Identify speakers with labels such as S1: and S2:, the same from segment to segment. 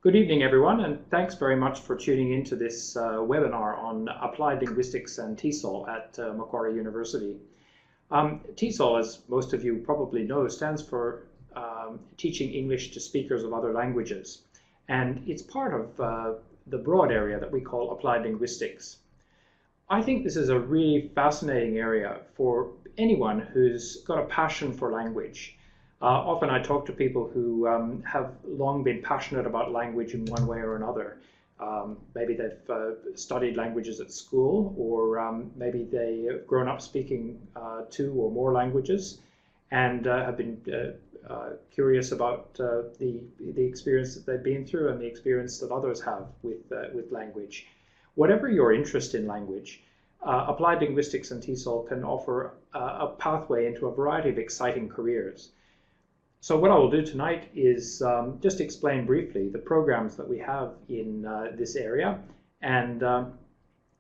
S1: Good evening, everyone, and thanks very much for tuning into this webinar on Applied Linguistics and TESOL at Macquarie University. TESOL, as most of you probably know, stands for Teaching English to Speakers of Other Languages, and it's part of the broad area that we call Applied Linguistics. I think this is a really fascinating area for anyone who's got a passion for language. Often I talk to people who have long been passionate about language in one way or another. Maybe they've studied languages at school, or maybe they've grown up speaking 2 or more languages and have been curious about the experience that they've been through and the experience that others have with language. Whatever your interest in language, Applied Linguistics and TESOL can offer a pathway into a variety of exciting careers. So what I will do tonight is just explain briefly the programs that we have in this area and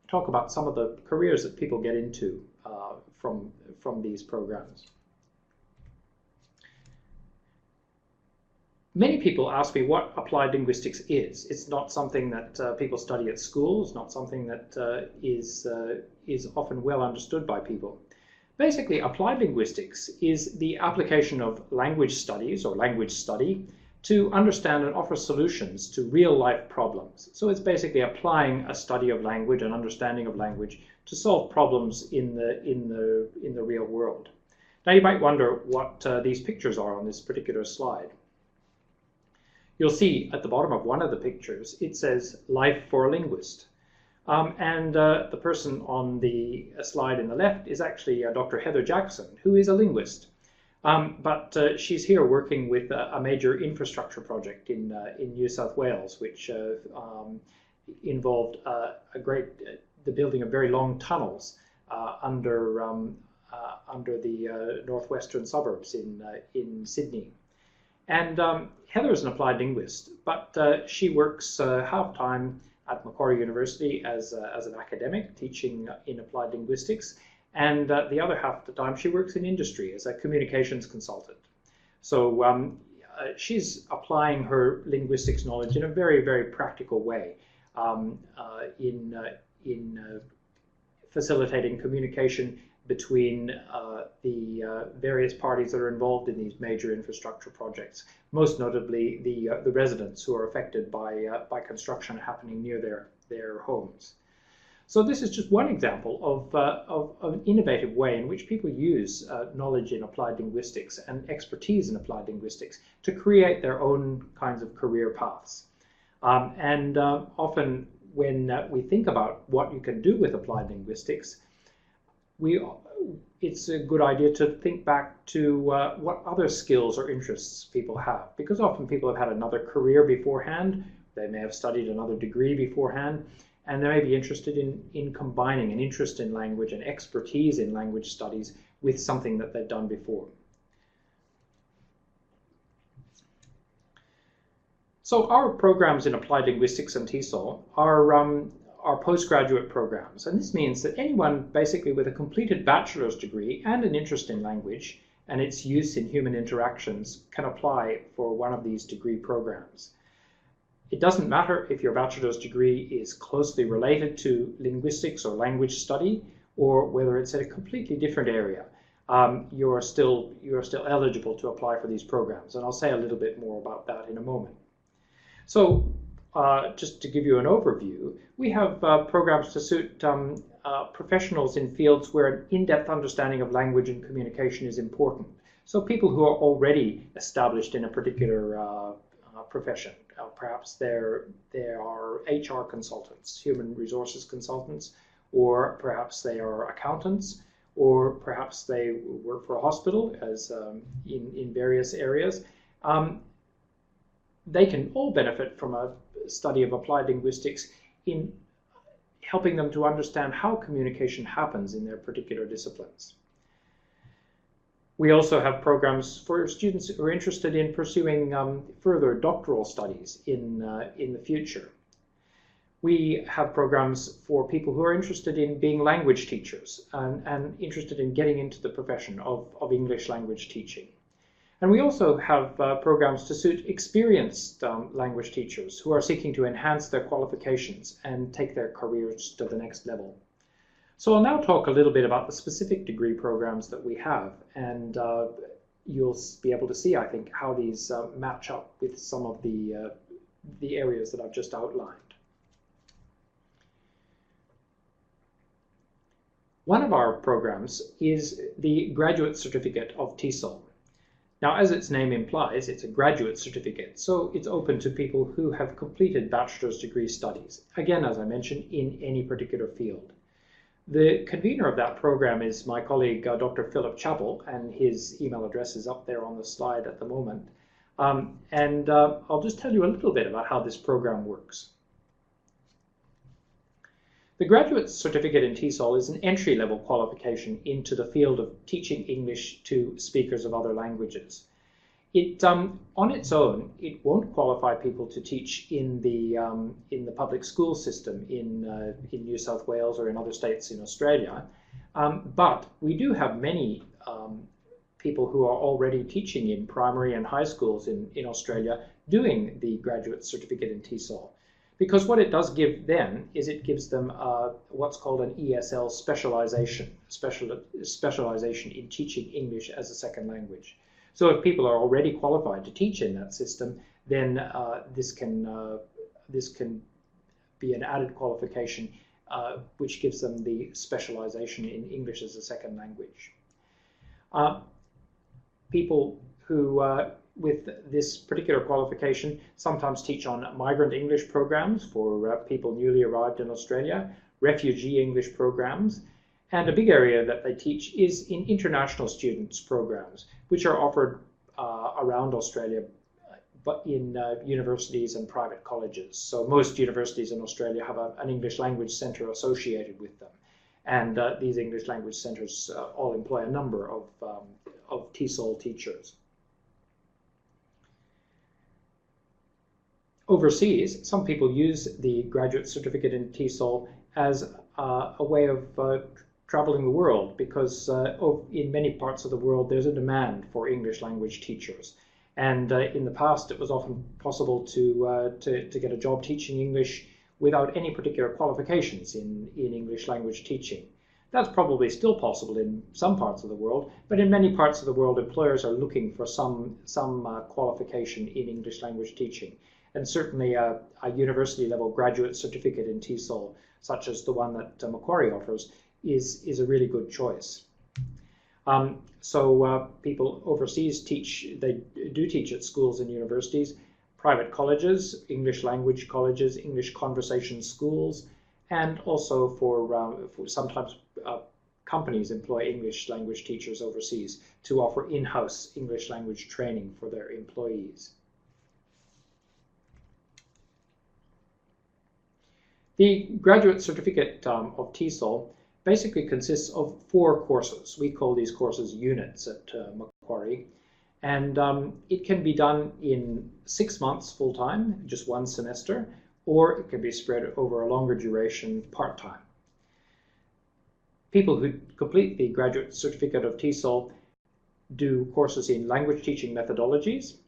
S1: talk about some of the careers that people get into from these programs. Many people ask me what applied linguistics is. It's not something that people study at school. It's not something that is often well understood by people. Basically, applied linguistics is the application of language studies or language study to understand and offer solutions to real-life problems. So it's basically applying a study of language and understanding of language to solve problems in the real world. Now, you might wonder what these pictures are on this particular slide. You'll see at the bottom of one of the pictures, it says "Life for a Linguist." The person on the slide in the left is actually Dr. Heather Jackson, who is a linguist. But she's here working with a major infrastructure project in New South Wales, which involved the building of very long tunnels under the northwestern suburbs in Sydney. And Heather is an applied linguist, but she works half-time at Macquarie University as an academic teaching in applied linguistics, and the other half of the time she works in industry as a communications consultant. So she's applying her linguistics knowledge in a very, very practical way in facilitating communication between the various parties that are involved in these major infrastructure projects, most notably the residents who are affected by construction happening near their homes. So this is just one example of an innovative way in which people use knowledge in applied linguistics and expertise in applied linguistics to create their own kinds of career paths. Often when we think about what you can do with applied linguistics, it's a good idea to think back to what other skills or interests people have, because often people have had another career beforehand, they may have studied another degree beforehand, and they may be interested in combining an interest in language and expertise in language studies with something that they've done before. So our programs in Applied Linguistics and TESOL are postgraduate programs, and this means that anyone basically with a completed bachelor's degree and an interest in language and its use in human interactions can apply for one of these degree programs. It doesn't matter if your bachelor's degree is closely related to linguistics or language study, or whether it's in a completely different area. You're still eligible to apply for these programs, and I'll say a little bit more about that in a moment. So just to give you an overview, we have programs to suit professionals in fields where an in-depth understanding of language and communication is important. So people who are already established in a particular profession. Perhaps they are HR consultants, human resources consultants, or perhaps they are accountants, or perhaps they work for a hospital as in various areas. They can all benefit from a study of applied linguistics in helping them to understand how communication happens in their particular disciplines. We also have programs for students who are interested in pursuing further doctoral studies in the future. We have programs for people who are interested in being language teachers and interested in getting into the profession of English language teaching. And we also have programs to suit experienced language teachers who are seeking to enhance their qualifications and take their careers to the next level. So I'll now talk a little bit about the specific degree programs that we have, and you'll be able to see, I think, how these match up with some of the areas that I've just outlined. One of our programs is the Graduate Certificate of TESOL. Now, as its name implies, it's a graduate certificate, so it's open to people who have completed bachelor's degree studies, again, as I mentioned, in any particular field. The convener of that program is my colleague, Dr. Philip Chappell, and his email address is up there on the slide at the moment. I'll just tell you a little bit about how this program works. The Graduate Certificate in TESOL is an entry-level qualification into the field of teaching English to speakers of other languages. It, on its own, it won't qualify people to teach in the public school system in New South Wales or in other states in Australia, but we do have many people who are already teaching in primary and high schools in Australia doing the Graduate Certificate in TESOL. Because what it does give them is it gives them what's called an ESL specialization in teaching English as a second language. So if people are already qualified to teach in that system, then this can be an added qualification which gives them the specialization in English as a second language. People who with this particular qualification sometimes teach on migrant English programs for people newly arrived in Australia, refugee English programs, and a big area that they teach is in international students programs, which are offered around Australia, but in universities and private colleges. So most universities in Australia have an English language centre associated with them. And these English language centres all employ a number of TESOL teachers. Overseas, some people use the Graduate Certificate in TESOL as a way of traveling the world, because in many parts of the world there's a demand for English language teachers. And in the past it was often possible to get a job teaching English without any particular qualifications in English language teaching. That's probably still possible in some parts of the world, but in many parts of the world employers are looking for some qualification in English language teaching. And certainly a university level graduate certificate in TESOL, such as the one that Macquarie offers, is a really good choice. People overseas they do teach at schools and universities, private colleges, English language colleges, English conversation schools, and also for sometimes companies employ English language teachers overseas to offer in-house English language training for their employees. The Graduate Certificate of TESOL basically consists of 4 courses. We call these courses units at Macquarie. And it can be done in 6 months full-time, just 1 semester, or it can be spread over a longer duration part-time. People who complete the Graduate Certificate of TESOL do courses in language teaching methodologies,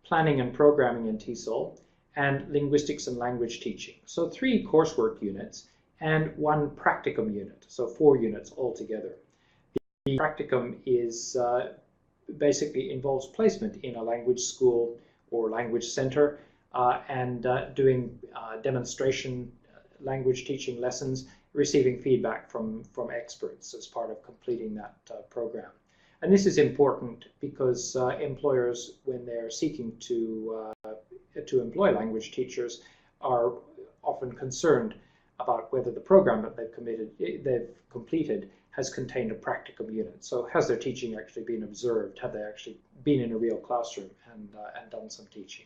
S1: planning and programming in TESOL, and linguistics and language teaching. So 3 coursework units and 1 practicum unit, so 4 units altogether. The practicum is basically involves placement in a language school or language center and doing demonstration language teaching lessons, receiving feedback from experts as part of completing that program. And this is important because employers, when they're seeking to employ language teachers, are often concerned about whether the program that they've completed has contained a practicum unit. So has their teaching actually been observed? Have they actually been in a real classroom and done some teaching?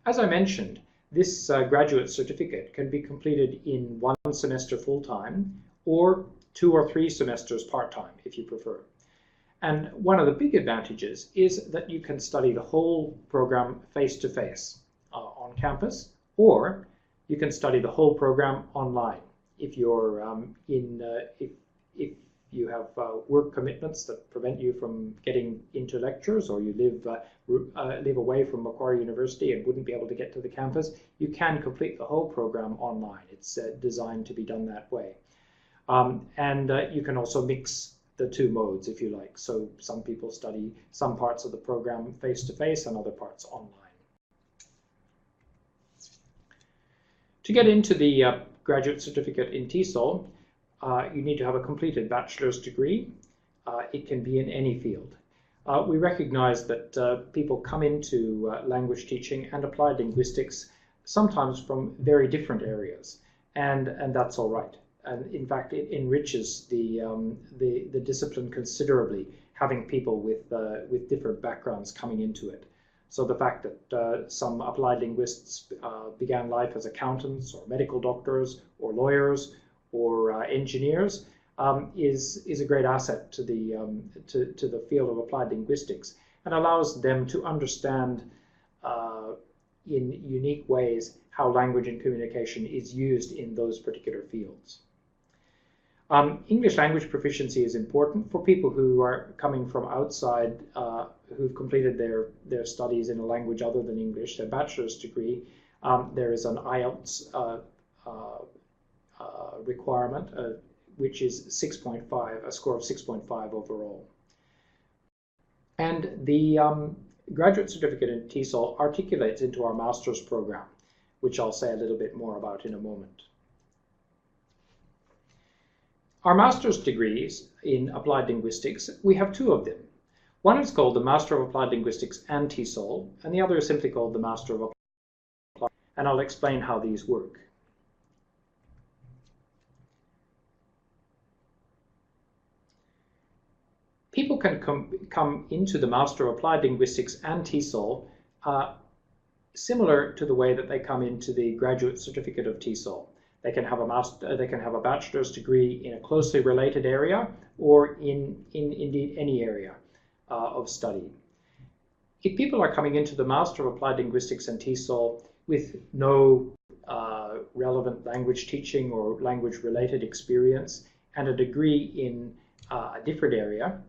S1: As I mentioned, this graduate certificate can be completed in 1 semester full-time or 2 or 3 semesters part-time if you prefer. And one of the big advantages is that you can study the whole program face-to-face on campus, or you can study the whole program online if you're if you have work commitments that prevent you from getting into lectures, or you live away from Macquarie University and wouldn't be able to get to the campus, you can complete the whole program online. It's designed to be done that way. And you can also mix the two modes, if you like. So some people study some parts of the program face-to-face and other parts online. To get into the graduate certificate in TESOL, you need to have a completed bachelor's degree. It can be in any field. We recognize that people come into language teaching and applied linguistics sometimes from very different areas, and that's all right. And in fact, it enriches the discipline considerably, having people with different backgrounds coming into it. So the fact that some applied linguists began life as accountants or medical doctors or lawyers or engineers is a great asset to the field of applied linguistics, and allows them to understand in unique ways how language and communication is used in those particular fields. English language proficiency is important for people who are coming from outside, who've completed their studies in a language other than English, their bachelor's degree. There is an IELTS requirement, which is 6.5, a score of 6.5 overall. And the graduate certificate in TESOL articulates into our master's program, which I'll say a little bit more about in a moment. Our master's degrees in applied linguistics, we have two of them. One is called the Master of Applied Linguistics and TESOL, and the other is simply called the Master of Applied, and I'll explain how these work. People can come into the Master of Applied Linguistics and TESOL similar to the way that they come into the graduate certificate of TESOL. They can have a bachelor's degree in a closely related area, or in indeed any area of study. If people are coming into the Master of Applied Linguistics and TESOL with no relevant language teaching or language related experience and a degree in a different area,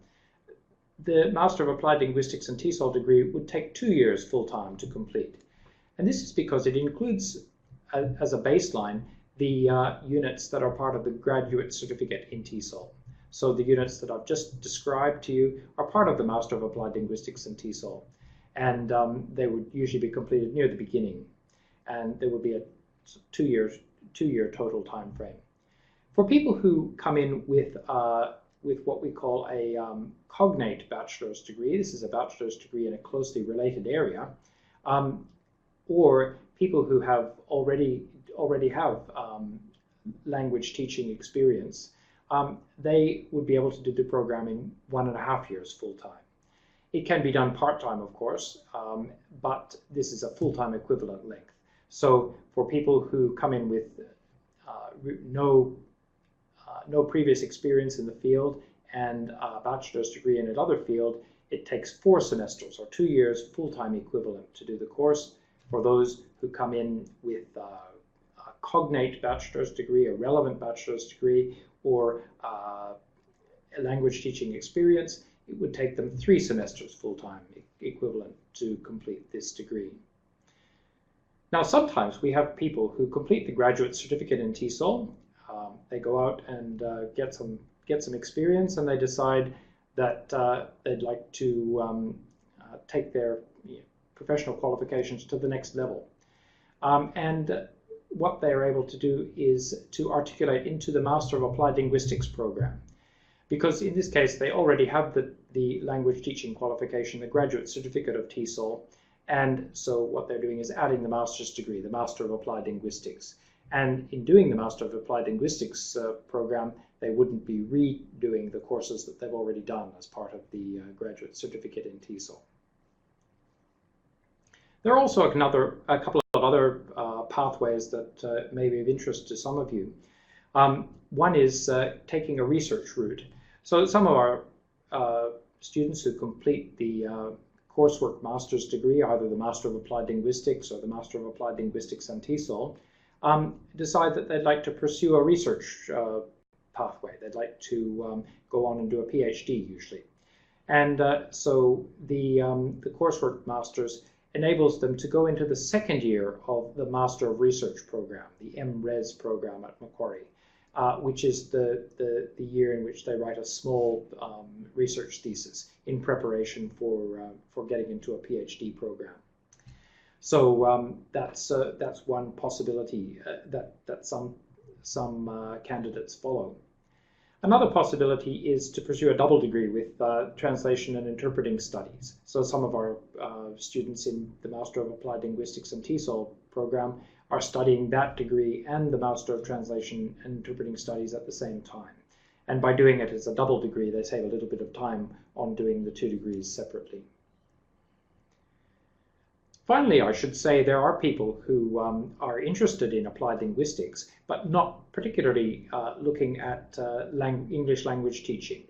S1: the Master of Applied Linguistics and TESOL degree would take 2 years full-time to complete. And this is because it includes, as a baseline, the units that are part of the graduate certificate in TESOL. So the units that I've just described to you are part of the Master of Applied Linguistics in TESOL, and they would usually be completed near the beginning, and there would be a two-year total time frame. For people who come in with what we call a cognate bachelor's degree, this is a bachelor's degree in a closely related area, or people who have already have language teaching experience, they would be able to do the program in 1.5 years full-time. It can be done part-time, of course, but this is a full-time equivalent length. So for people who come in with no previous experience in the field and a bachelor's degree in another field, it takes 4 semesters or 2 years full-time equivalent to do the course. For those who come in with a cognate bachelor's degree, a relevant bachelor's degree, or a language teaching experience, it would take them 3 semesters full-time equivalent to complete this degree. Now, sometimes we have people who complete the graduate certificate in TESOL. They go out and get some experience, and they decide that they'd like to take their professional qualifications to the next level. And what they are able to do is to articulate into the Master of Applied Linguistics program, because in this case they already have the language teaching qualification, the graduate certificate of TESOL, and so what they're doing is adding the master's degree, the Master of Applied Linguistics. And in doing the Master of Applied Linguistics program, they wouldn't be redoing the courses that they've already done as part of the graduate certificate in TESOL. There are also a couple of other pathways that may be of interest to some of you. One is taking a research route. So some of our students who complete the coursework master's degree, either the Master of Applied Linguistics or the Master of Applied Linguistics and TESOL, decide that they'd like to pursue a research pathway. They'd like to go on and do a PhD usually. And so the coursework masters enables them to go into the second year of the Master of Research program, the MRes program at Macquarie, which is the year in which they write a small research thesis in preparation for getting into a PhD program. So that's one possibility that some candidates follow. Another possibility is to pursue a double degree with translation and interpreting studies. So some of our students in the Master of Applied Linguistics and TESOL program are studying that degree and the Master of Translation and Interpreting Studies at the same time. And by doing it as a double degree, they save a little bit of time on doing the 2 degrees separately. Finally, I should say there are people who are interested in applied linguistics, but not particularly looking at English language teaching.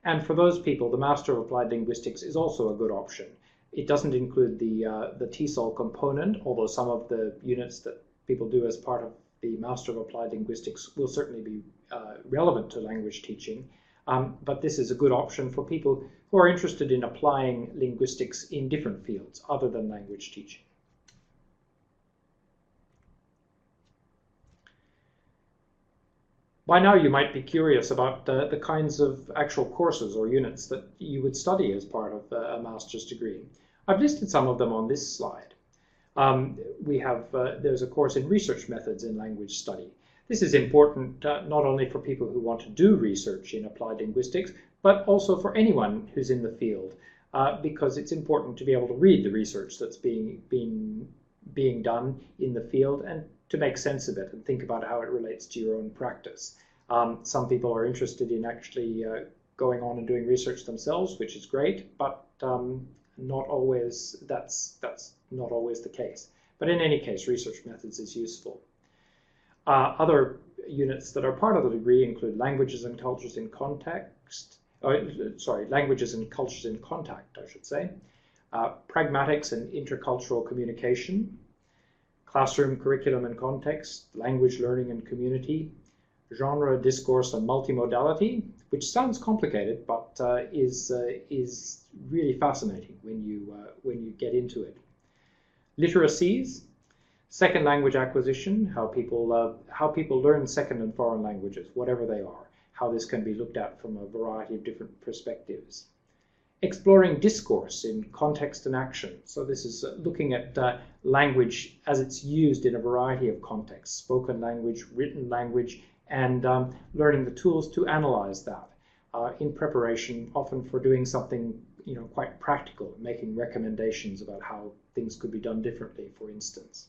S1: And for those people, the Master of Applied Linguistics is also a good option. It doesn't include the TESOL component, although some of the units that people do as part of the Master of Applied Linguistics will certainly be relevant to language teaching. But this is a good option for people who are interested in applying linguistics in different fields other than language teaching. By now you might be curious about the kinds of actual courses or units that you would study as part of a master's degree. I've listed some of them on this slide. There's a course in research methods in language study. This is important not only for people who want to do research in applied linguistics, but also for anyone who's in the field, because it's important to be able to read the research that's being done in the field and to make sense of it and think about how it relates to your own practice. Some people are interested in actually going on and doing research themselves, which is great, but not always that's not always the case. But in any case, research methods is useful. Other units that are part of the degree include languages and cultures in context. Languages and cultures in contact, I should say. Pragmatics and intercultural communication. Classroom curriculum and context. Language learning and community. Genre, discourse, and multimodality, which sounds complicated, but is really fascinating when you get into it. Literacies. Second language acquisition, how people learn second and foreign languages, whatever they are, how this can be looked at from a variety of different perspectives. Exploring discourse in context and action. So this is looking at language as it's used in a variety of contexts, spoken language, written language, and learning the tools to analyze that in preparation, often for doing something quite practical, making recommendations about how things could be done differently, for instance.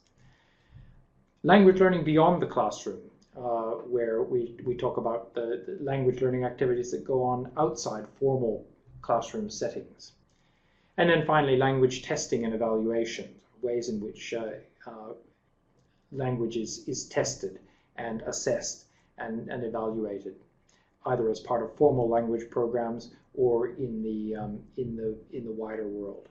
S1: Language learning beyond the classroom, where we talk about the language learning activities that go on outside formal classroom settings. And then finally, language testing and evaluation, ways in which language is tested and assessed and evaluated, either as part of formal language programs or in the wider world.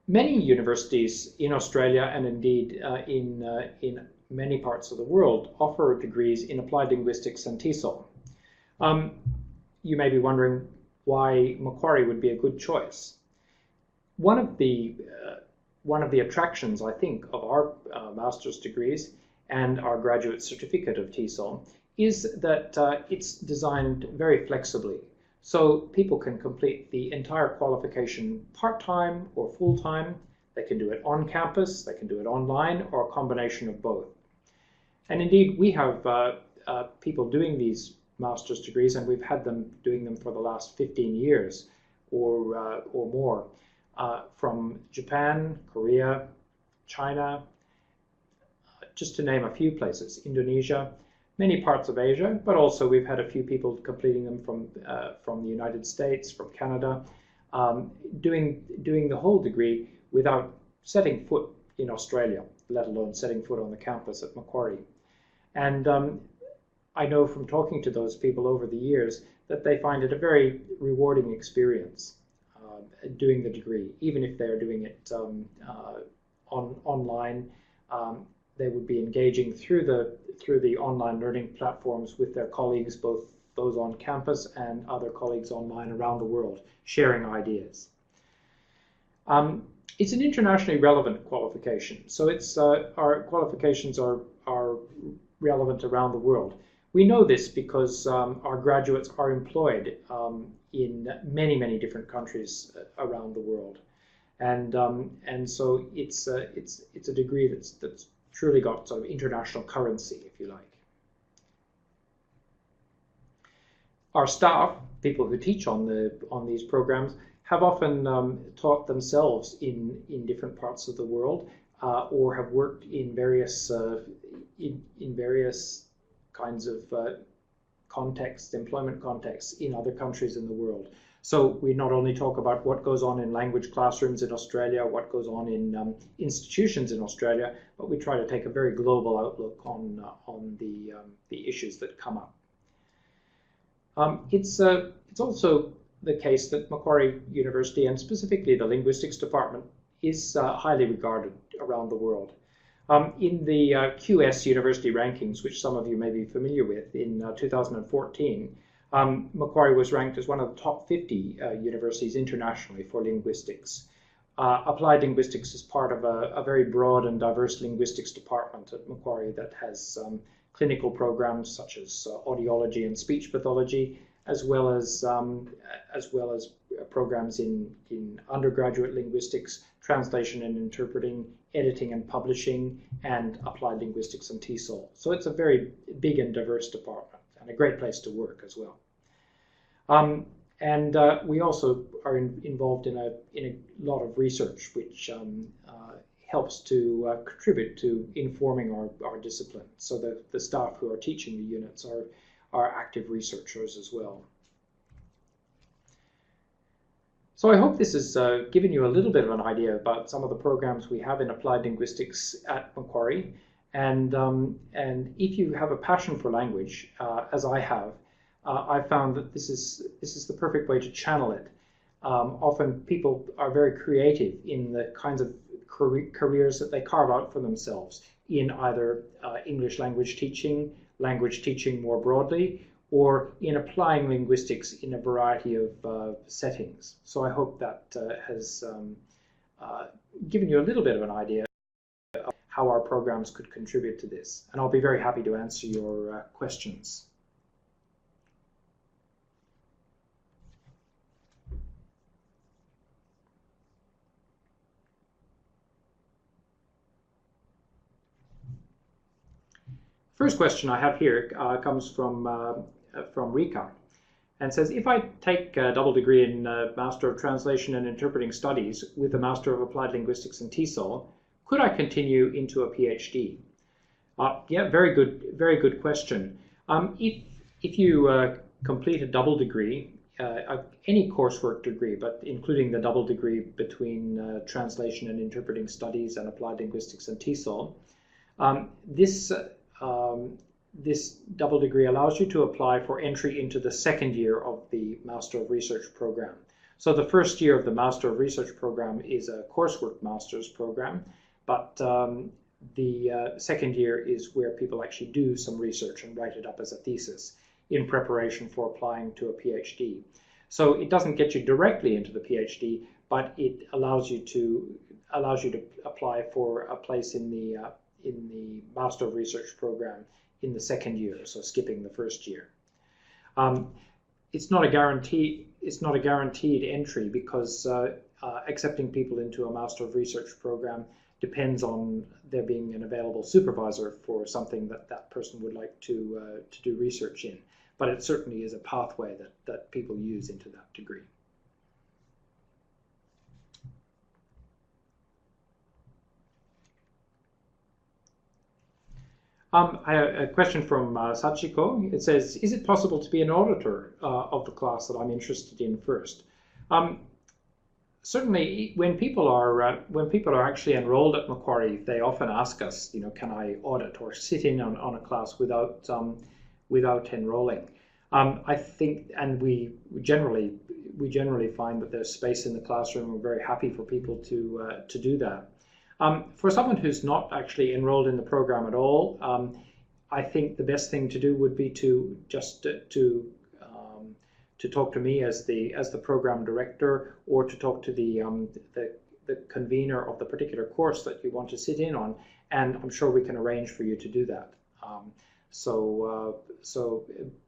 S1: Many universities in Australia and indeed in many parts of the world offer degrees in applied linguistics and TESOL. You may be wondering why Macquarie would be a good choice. One of the attractions, I think, of our master's degrees and our graduate certificate of TESOL is that it's designed very flexibly. So people can complete the entire qualification part-time or full-time. They can do it on campus, they can do it online, or a combination of both. And indeed, we have people doing these master's degrees, and we've had them doing them for the last 15 years or more, from Japan, Korea, China, just to name a few places, Indonesia, many parts of Asia, but also we've had a few people completing them from the United States, from Canada, doing the whole degree without setting foot in Australia, let alone setting foot on the campus at Macquarie. And I know from talking to those people over the years that they find it a very rewarding experience doing the degree, even if they're doing it online. they would be engaging through the online learning platforms with their colleagues, both those on campus and other colleagues online around the world, sharing ideas. It's an internationally relevant qualification, so it's our qualifications are relevant around the world. We know this because our graduates are employed in many different countries around the world, and so it's a degree that's truly got sort of international currency, if you like. Our staff, people who teach on these programs, have often taught themselves in different parts of the world, or have worked in various kinds of contexts, employment contexts in other countries in the world. So we not only talk about what goes on in language classrooms in Australia, what goes on in institutions in Australia, but we try to take a very global outlook on the issues that come up. It's also the case that Macquarie University, and specifically the Linguistics Department, is highly regarded around the world. In the QS University rankings, which some of you may be familiar with, in 2014, Macquarie was ranked as one of the top 50 universities internationally for linguistics. Applied linguistics is part of a very broad and diverse linguistics department at Macquarie that has clinical programs such as audiology and speech pathology, as well as programs in undergraduate linguistics, translation and interpreting, editing and publishing, and applied linguistics and TESOL. So it's a very big and diverse department, and a great place to work as well. We also are involved in a lot of research, which helps to contribute to informing our discipline. So the staff who are teaching the units are active researchers as well. So I hope this has given you a little bit of an idea about some of the programs we have in applied linguistics at Macquarie. And if you have a passion for language, as I have, I found that this is the perfect way to channel it. Often people are very creative in the kinds of careers that they carve out for themselves in either English language teaching more broadly, or in applying linguistics in a variety of settings. So I hope that has given you a little bit of an idea of how our programs could contribute to this. And I'll be very happy to answer your questions. First question I have here comes from Rika, and says, if I take a double degree in Master of Translation and Interpreting Studies with a Master of Applied Linguistics and TESOL, could I continue into a PhD? Yeah, very good question. If you complete a double degree, any coursework degree, but including the double degree between Translation and Interpreting Studies and Applied Linguistics and TESOL, this double degree allows you to apply for entry into the second year of the Master of Research program. So the first year of the Master of Research program is a coursework master's program, but the second year is where people actually do some research and write it up as a thesis in preparation for applying to a PhD. So it doesn't get you directly into the PhD, but it allows you to apply for a place in the Master of Research program in the second year, so skipping the first year. It's not a guaranteed entry, because accepting people into a Master of Research program depends on there being an available supervisor for something that person would like to do research in. But it certainly is a pathway that people use into that degree. I have a question from Sachiko. It says, is it possible to be an auditor of the class that I'm interested in first? Certainly, when people are actually enrolled at Macquarie, they often ask us, can I audit or sit in on a class without enrolling? I think, and we generally find that there's space in the classroom. We're very happy for people to do that. For someone who's not actually enrolled in the program at all, I think the best thing to do would be to just to talk to me as the program director, or to talk to the convener of the particular course that you want to sit in on, and I'm sure we can arrange for you to do that. So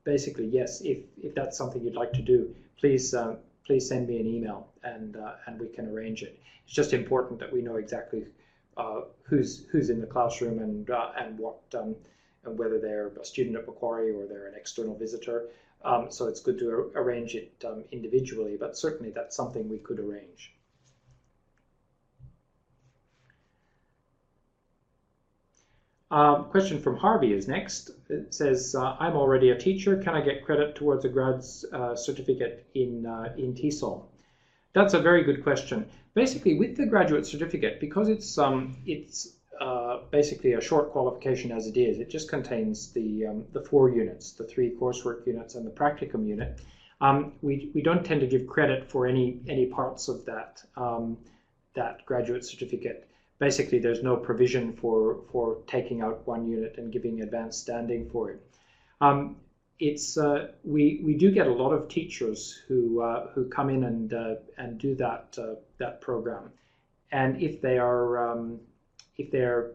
S1: basically, yes, if that's something you'd like to do, please send me an email, and we can arrange it. It's just important that we know exactly who's in the classroom, and what and whether they're a student at Macquarie or they're an external visitor. So it's good to arrange it individually, but certainly that's something we could arrange. Question from Harvey is next. It says, I'm already a teacher. Can I get credit towards a grad certificate in TESOL? That's a very good question. Basically, with the graduate certificate, because it's basically a short qualification as it is, it just contains the 4 units, the 3 coursework units and the practicum unit. We don't tend to give credit for any parts of that that graduate certificate. Basically, there's no provision for taking out 1 unit and giving advanced standing for it. We do get a lot of teachers who come in and do that program, and if they're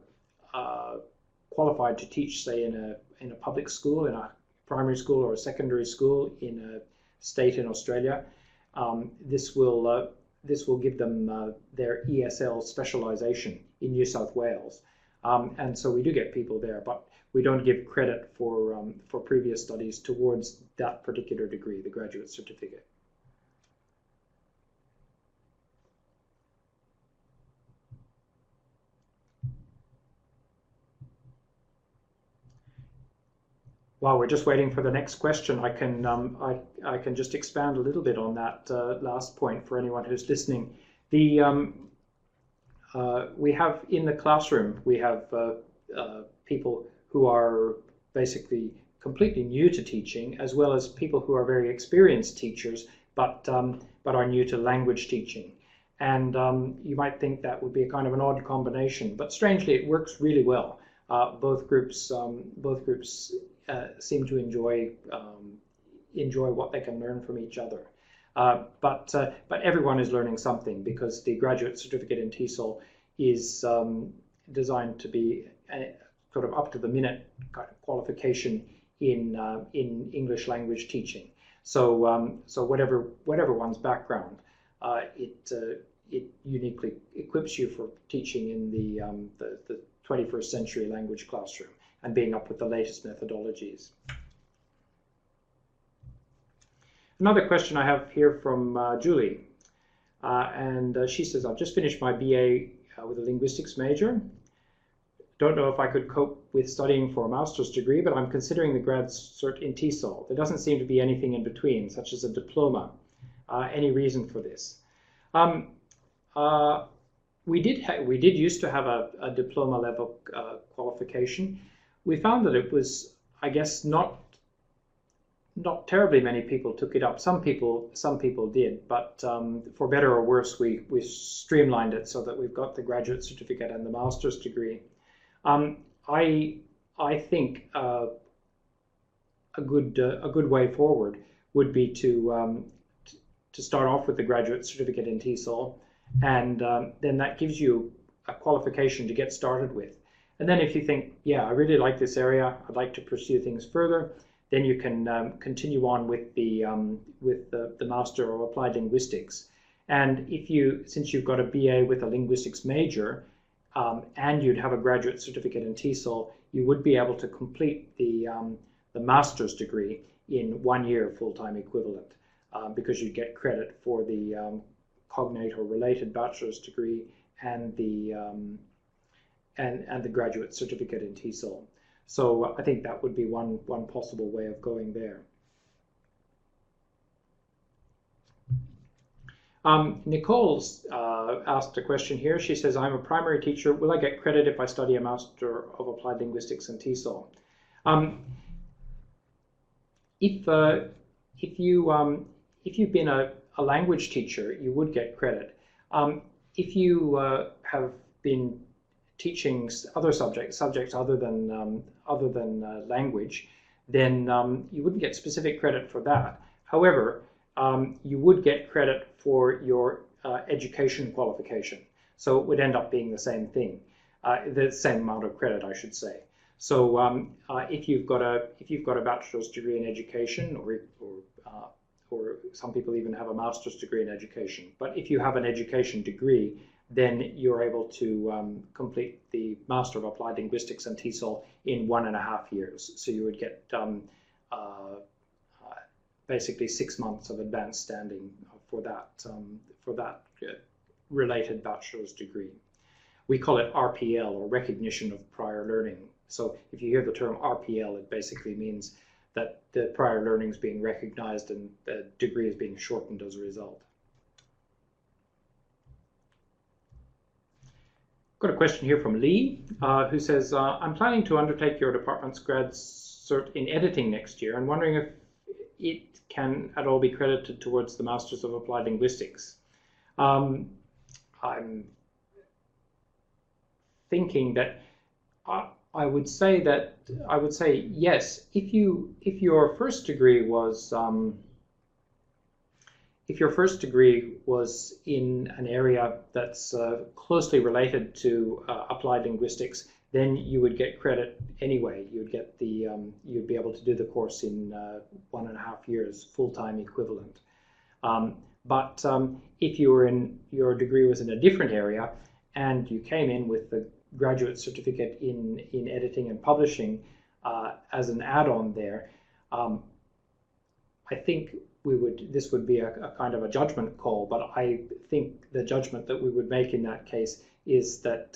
S1: qualified to teach, say, in a public school, in a primary school or a secondary school in a state in Australia, this will give them their ESL specialization in New South Wales, and so we do get people there, but we don't give credit for previous studies towards that particular degree, the graduate certificate. While we're just waiting for the next question, I can just expand a little bit on that last point for anyone who's listening. We have in the classroom, we have people who are basically completely new to teaching, as well as people who are very experienced teachers, but are new to language teaching. And you might think that would be a kind of an odd combination, but strangely it works really well. Both groups seem to enjoy what they can learn from each other. But everyone is learning something, because the graduate certificate in TESOL is designed to be a sort of up-to-the-minute kind of qualification in English language teaching. So whatever one's background, it uniquely equips you for teaching in the 21st century language classroom and being up with the latest methodologies. Another question I have here from Julie, and she says, I've just finished my BA with a linguistics major. Don't know if I could cope with studying for a master's degree, but I'm considering the grad cert in TESOL. There doesn't seem to be anything in between, such as a diploma. Any reason for this? We did used to have a diploma level qualification. We found that it was, I guess, not terribly many people took it up. Some people did, but for better or worse, we streamlined it so that we've got the graduate certificate and the master's degree. I think a good way forward would be to start off with the graduate certificate in TESOL, and then that gives you a qualification to get started with. And then if you think, yeah, I really like this area, I'd like to pursue things further, then you can continue on with the Master of Applied Linguistics. And since you've got a BA with a linguistics major, and you'd have a graduate certificate in TESOL, you would be able to complete the master's degree in 1 year full-time equivalent, because you'd get credit for the cognate or related bachelor's degree and the graduate certificate in TESOL. So I think that would be one possible way of going there. Nicole's asked a question here. She says, I'm a primary teacher. Will I get credit if I study a Master of Applied Linguistics and TESOL? If you've been a language teacher, you would get credit. If you have been teaching other subjects other than language, then you wouldn't get specific credit for that. However, you would get credit for your education qualification. So it would end up being the same thing, the same amount of credit, I should say. So if you've got a bachelor's degree in education, or some people even have a master's degree in education, but if you have an education degree, then you're able to complete the Master of Applied Linguistics and TESOL in 1.5 years. So you would get basically 6 months of advanced standing for that related bachelor's degree. We call it RPL, or Recognition of Prior Learning. So if you hear the term RPL, it basically means that the prior learning is being recognized and the degree is being shortened as a result. Got a question here from Lee, who says, I'm planning to undertake your department's grad cert in editing next year and wondering if it can at all be credited towards the Masters of Applied Linguistics. I'm thinking that I would say yes, if your first degree was in an area that's closely related to applied linguistics, then you would get credit anyway. You'd get the you'd be able to do the course in 1.5 years, full-time equivalent. But if your degree was in a different area and you came in with the graduate certificate in editing and publishing as an add-on there, I think this would be a kind of a judgment call, but I think the judgment that we would make in that case is that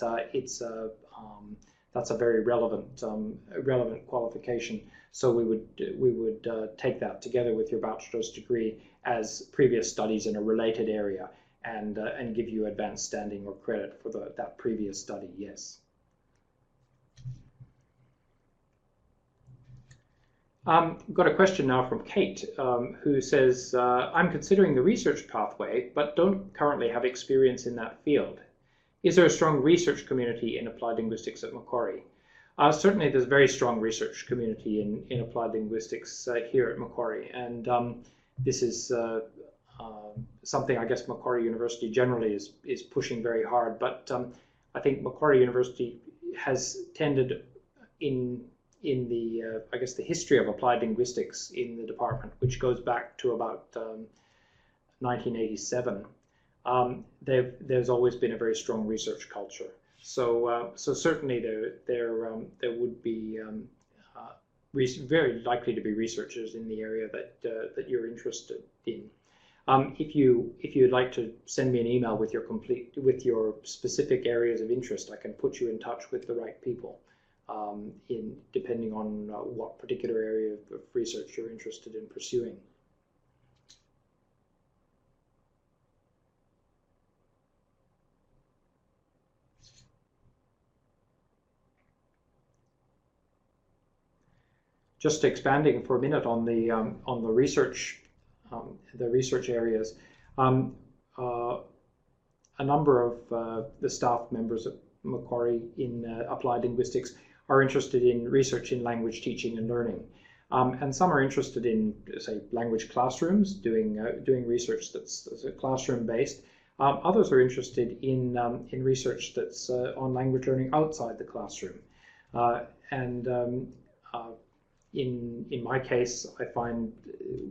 S1: that's a very relevant qualification. So we would take that together with your bachelor's degree as previous studies in a related area, and give you advanced standing or credit for that previous study. Yes. Got a question now from Kate, who says, I'm considering the research pathway, but don't currently have experience in that field. Is there a strong research community in applied linguistics at Macquarie? Certainly there's a very strong research community in applied linguistics here at Macquarie, and this is something I guess Macquarie University generally is pushing very hard, but I think Macquarie University has tended in the I guess the history of applied linguistics in the department, which goes back to about 1987. There's always been a very strong research culture. So certainly there would be very likely to be researchers in the area that you're interested in. If you'd like to send me an email with your specific areas of interest, I can put you in touch with the right people, depending on what particular area of research you're interested in pursuing. Just expanding for a minute on the research areas, a number of the staff members at Macquarie in applied linguistics are interested in research in language teaching and learning, and some are interested in, say, language classrooms, doing research that's classroom based. Others are interested in research that's on language learning outside the classroom, in my case, I find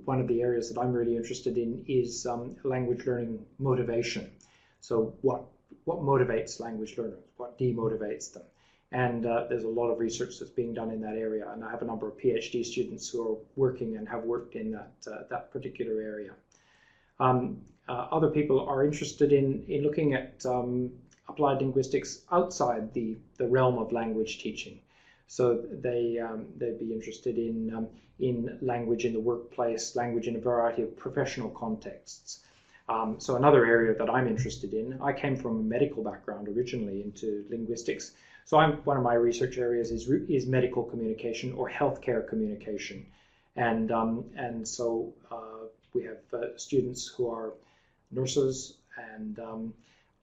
S1: one of the areas that I'm really interested in is language learning motivation. So what motivates language learners? What demotivates them? And there's a lot of research that's being done in that area, and I have a number of PhD students who are working and have worked in that particular area. Other people are interested in looking at applied linguistics outside the realm of language teaching. So they'd be interested in language in the workplace, language in a variety of professional contexts. So another area that I'm interested in, I came from a medical background originally into linguistics. So one of my research areas is medical communication or healthcare communication, and so we have students who are nurses and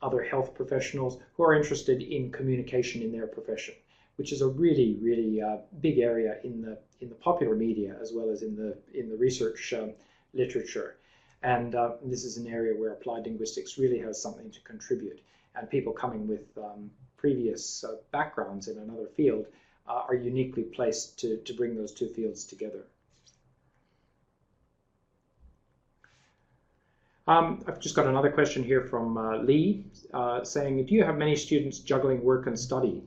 S1: other health professionals who are interested in communication in their profession, which is a really, really big area in the popular media as well as in the research literature. And this is an area where applied linguistics really has something to contribute. And people coming with previous backgrounds in another field are uniquely placed to bring those two fields together. I've just got another question here from Lee saying, do you have many students juggling work and study?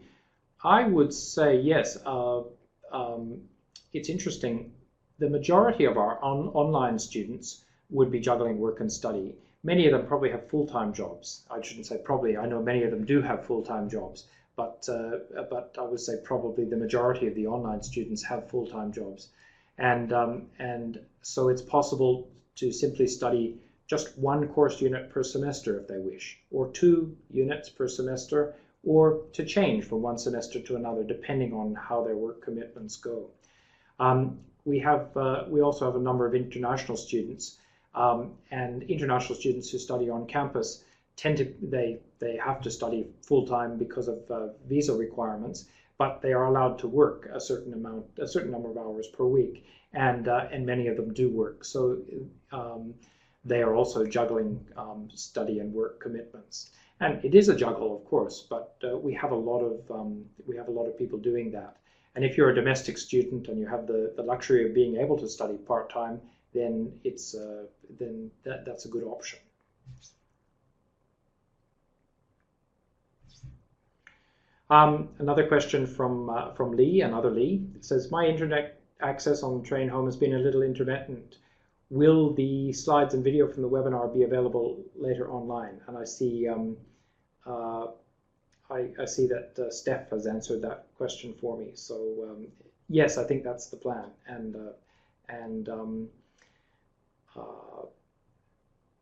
S1: I would say yes. It's interesting. The majority of our online students would be juggling work and study. Many of them probably have full-time jobs. I shouldn't say probably. I know many of them do have full-time jobs, but I would say probably the majority of the online students have full-time jobs, and so it's possible to simply study just one course unit per semester if they wish, or 2 units per semester, or to change from one semester to another depending on how their work commitments go. We also have a number of international students, and international students who study on campus they have to study full-time because of visa requirements, but they are allowed to work a certain number of hours per week, and many of them do work. So they are also juggling study and work commitments, and it is a juggle, of course. But we have a lot of people doing that. And if you're a domestic student and you have the luxury of being able to study part-time, then that's a good option. Another question from Lee, another Lee. It says, my internet access on the train home has been a little intermittent. Will the slides and video from the webinar be available later online? And I see I see that Steph has answered that question for me. So yes, I think that's the plan. And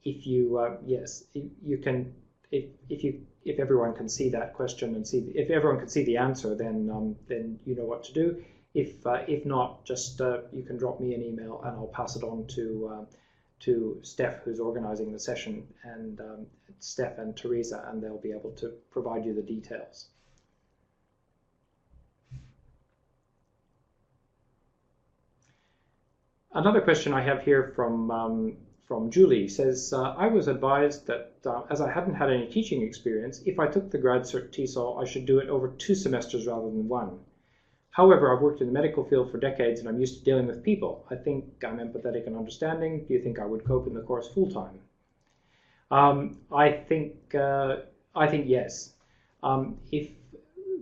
S1: if you yes, you can, if everyone can see that question and if everyone can see the answer, then you know what to do. If not, just you can drop me an email and I'll pass it on to Steph, who's organizing the session, and Steph and Teresa, and they'll be able to provide you the details. Another question I have here from Julie says, I was advised that as I hadn't had any teaching experience, if I took the grad cert TESOL, I should do it over 2 semesters rather than 1. However, I've worked in the medical field for decades and I'm used to dealing with people. I think I'm empathetic and understanding. Do you think I would cope in the course full-time? I think yes. If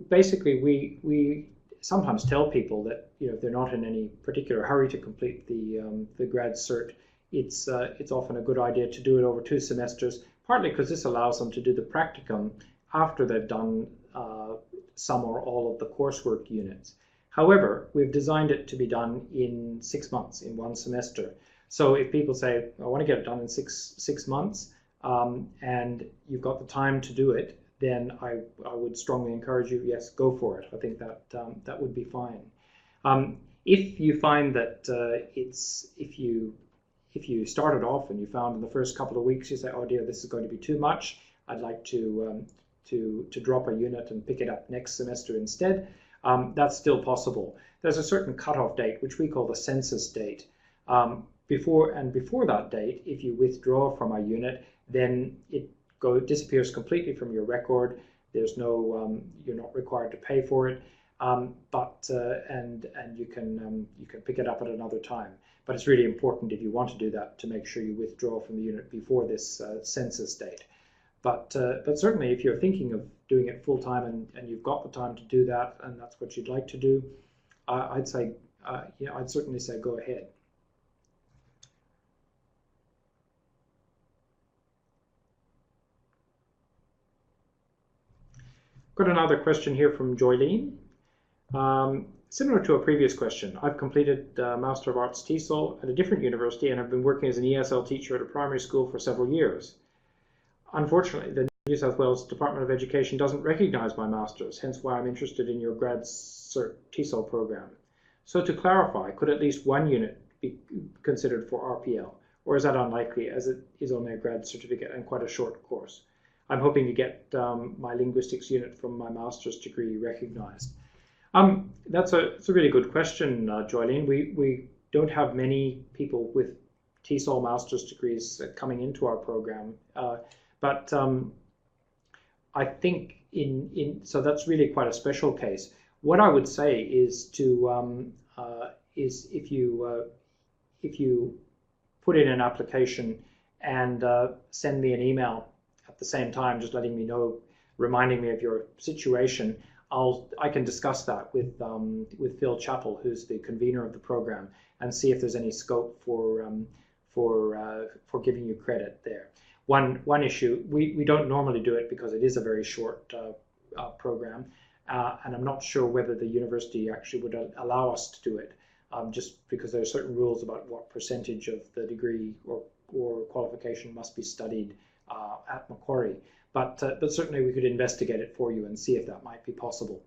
S1: basically we sometimes tell people that if they're not in any particular hurry to complete the grad cert, it's often a good idea to do it over 2 semesters. Partly because this allows them to do the practicum after they've done some or all of the coursework units. However, we've designed it to be done in 6 months, in 1 semester. So if people say, I want to get it done in six months, and you've got the time to do it, then I would strongly encourage you, yes, go for it. I think that would be fine. If you find that if you started off and you found in the first couple of weeks you say, oh dear, this is going to be too much, I'd like to drop a unit and pick it up next semester instead, that's still possible. There's a certain cutoff date, which we call the census date. Before that date, if you withdraw from a unit, then it disappears completely from your record. There's no, you're not required to pay for it, and you can pick it up at another time. But it's really important, if you want to do that, to make sure you withdraw from the unit before this census date. But certainly, if you're thinking of doing it full time and you've got the time to do that, and that's what you'd like to do, I'd say, I'd certainly say go ahead. Got another question here from Joylene. Similar to a previous question, I've completed Master of Arts TESOL at a different university and have been working as an ESL teacher at a primary school for several years. Unfortunately, the New South Wales Department of Education doesn't recognise my Masters, hence why I'm interested in your grad cert TESOL program. So to clarify, could at least 1 unit be considered for RPL, or is that unlikely as it is only a grad certificate and quite a short course? I'm hoping to get my linguistics unit from my master's degree recognized. It's a really good question, Joylene. We don't have many people with TESOL master's degrees coming into our program, but I think so that's really quite a special case. What I would say is if you put in an application and send me an email at the same time, just letting me know, reminding me of your situation, I can discuss that with Phil Chappell, who's the convener of the program, and see if there's any scope for giving you credit there. One issue, we don't normally do it because it is a very short program, and I'm not sure whether the university actually would allow us to do it, just because there are certain rules about what percentage of the degree or qualification must be studied at Macquarie. But certainly we could investigate it for you and see if that might be possible.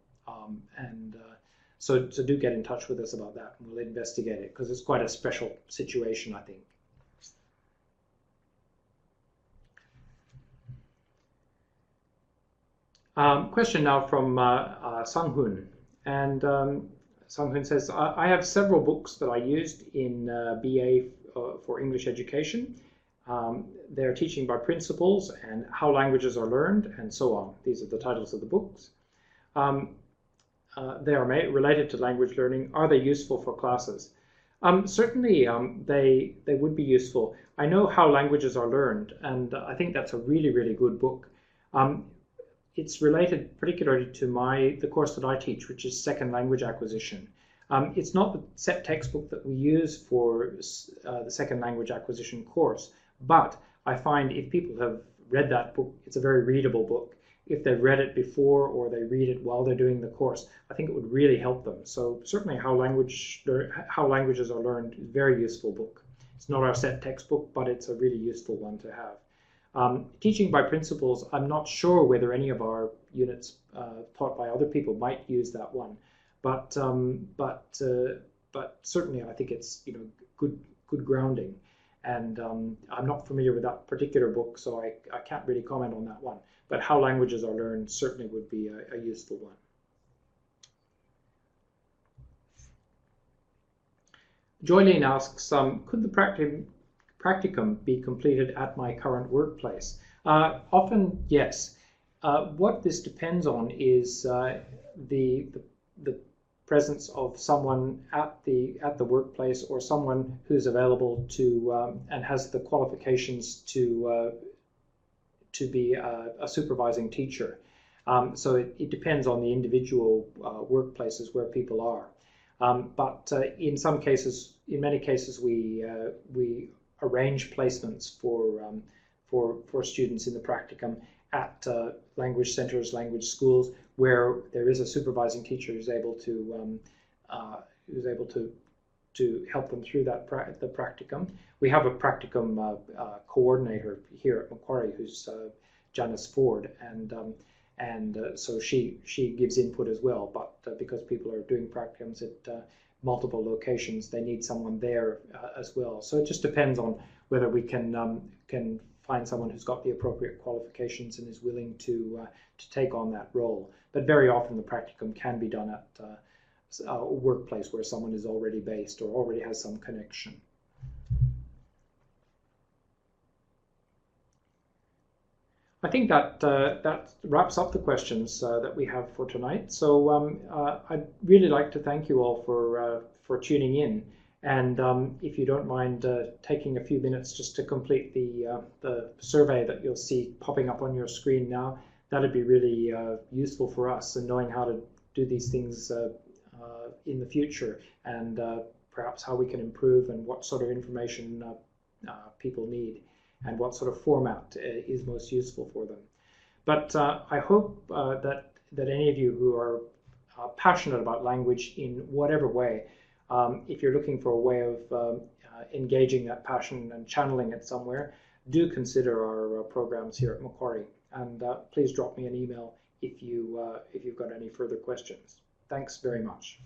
S1: So do get in touch with us about that, and we'll investigate it, because it's quite a special situation, I think. Question now from Sang-Hoon. And Sang-Hoon says, I have several books that I used in BA for English education. They're Teaching by Principles and How Languages Are Learned, and so on. These are the titles of the books. They are related to language learning. Are they useful for classes? Certainly, they would be useful. I know How Languages Are Learned, and I think that's a really, really good book. It's related particularly to the course that I teach, which is second language acquisition. It's not the set textbook that we use for the second language acquisition course, but I find if people have read that book, it's a very readable book. If they've read it before or they read it while they're doing the course, I think it would really help them. So certainly How Languages Are Learned is a very useful book. It's not our set textbook, but it's a really useful one to have. Teaching by Principles, I'm not sure whether any of our units taught by other people might use that one, but certainly I think it's good grounding. And I'm not familiar with that particular book, so I can't really comment on that one. But How Languages Are Learned certainly would be a useful one. Joylene asks, could the Practicum be completed at my current workplace? Often, yes. What this depends on is the presence of someone at the workplace, or someone who's available to and has the qualifications to be a supervising teacher. So it depends on the individual workplaces where people are. But in many cases, we arrange placements for students in the Practicum at language centers, language schools, where there is a supervising teacher who's able to help them through the Practicum. We have a Practicum coordinator here at Macquarie, who's Janice Ford, and so she gives input as well. But because people are doing Practicums at multiple locations, they need someone there as well. So it just depends on whether we can find someone who's got the appropriate qualifications and is willing to take on that role. But very often the Practicum can be done at a workplace where someone is already based or already has some connection. I think that wraps up the questions that we have for tonight. So I'd really like to thank you all for tuning in. And if you don't mind taking a few minutes just to complete the survey that you'll see popping up on your screen now, that'd be really useful for us in knowing how to do these things in the future, and perhaps how we can improve and what sort of information people need and what sort of format is most useful for them. But I hope that any of you who are passionate about language in whatever way, if you're looking for a way of engaging that passion and channeling it somewhere, do consider our programs here at Macquarie. And please drop me an email if you've got any further questions. Thanks very much.